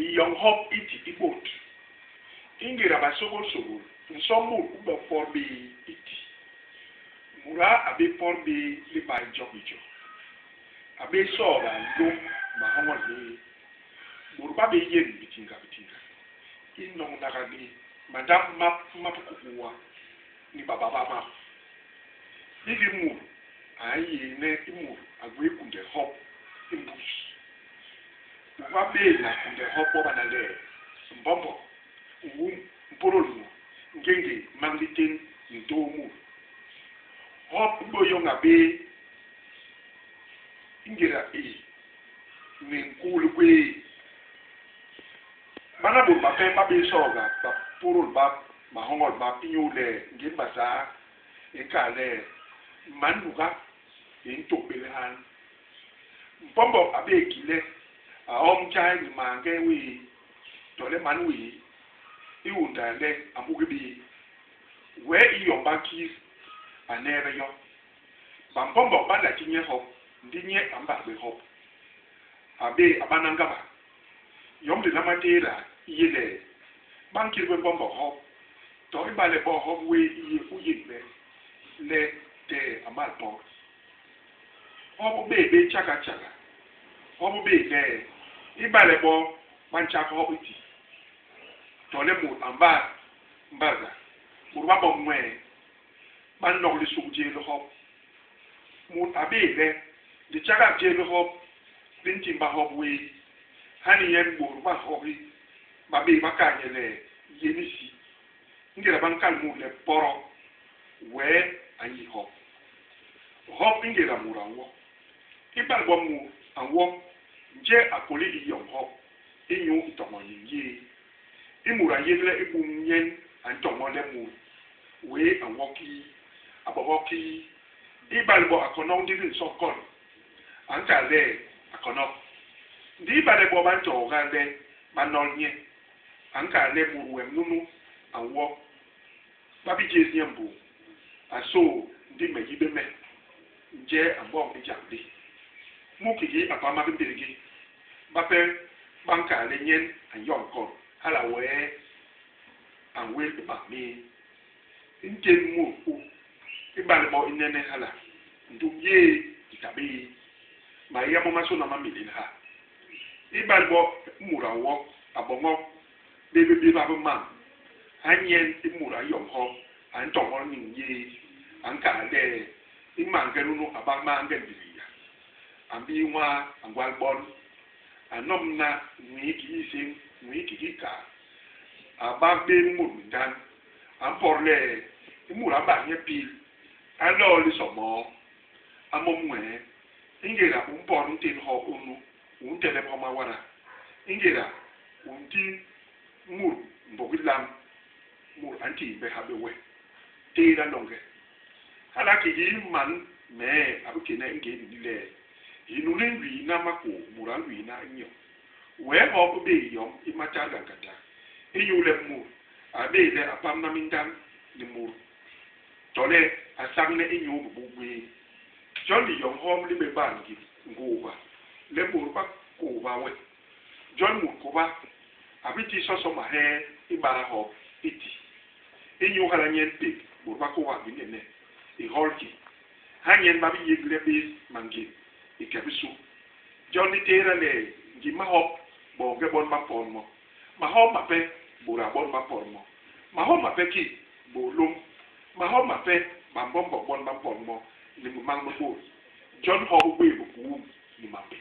young hop iti ibot ingira basogol sogol nsomul ube porbe iti mura abe porbe li ba jobijo abe soba ndo mahawon ni murba be yen bitinga inong nagani madam map kuwa ni baba baba ibi mu ayi ne imu agwe kunde hop imbus murba be na kunde hop bana le mbombo mpololu ngenge manglitin ndomu hop boyo ngabe ingira ni nkulu kwe bana bo mape mabe soga ba purul ba mahongol ba pinyule ngimba sa ekale manuga intobele han mpombo abe kile om chai ni mange wi tole manwi iunda le amugebi we iyomba kis anere yo bampombo banda kinye hop ndinye amba be hop abe abanangaba yomde namatera yele bankirwe bombo hop to ibale bo hop we iye uyile le te amalpo hop be chaka hop be le ibale bo manchaka hop iti tole mu amba mbaza murwa bo mwe ban nok li suje le hop mu abele de chaka je le hop binti ba hop we hani yen murwa hobi babe makanye le yenisi ngira bankal mu le poro we anyi hop ngira muranwo ibal bo mu anwo nje akole iyom hop inyu itomo yeye imura yele ibunyen antomo le mu we anwoki aboboki ibalbo akono ndiri sokon ankale akono ndi balbo banto gande manonye ankale muwe nunu anwo babi jeziembu aso ndi meyibe me nje ambo ejambi mukigi apama bibirigi bape bankale nyen anyonko hala we anwe ba mi njen mu ku ibale bo inene hala ndumye itabi ma ya mo maso na mamilin ha ibale bo murawo abongo bebe ba ma anyen imura yomho antongo ninye anka de imangelu no abama ngendiya ambi nwa angwalbon anomna nwiki isin nwiki ka ababe murudan amporle imura ba nye pil alo li somo amomwe ingera umpor ntin ho unu untele poma wara ingera unti mur mbogilam mur anti be habe we tira longe halaki man me abukene nge ndile inulengwi na mako murangwi na nyo we ho be yom imataga kata iyule mu abele apamna mindan ni mur tole asangne inyo bubwe jolly yom hom libe bangi nguba le mur ba ko ba we jon mur ko ba abiti soso ma he ibara ho iti inyo hala nyente mur ba ko wa binene i holki hanyen babi yegle bis mangi ikabisu jolly tera le ngima hop bo ge bon ba pon mo ma hop ma pe bura bon ba pon mo ma hop ma pe ki bo lum ma hop ma pe ba bon ba pon mo ni mo mang mo bo John ho gbe bu ku ni ma pe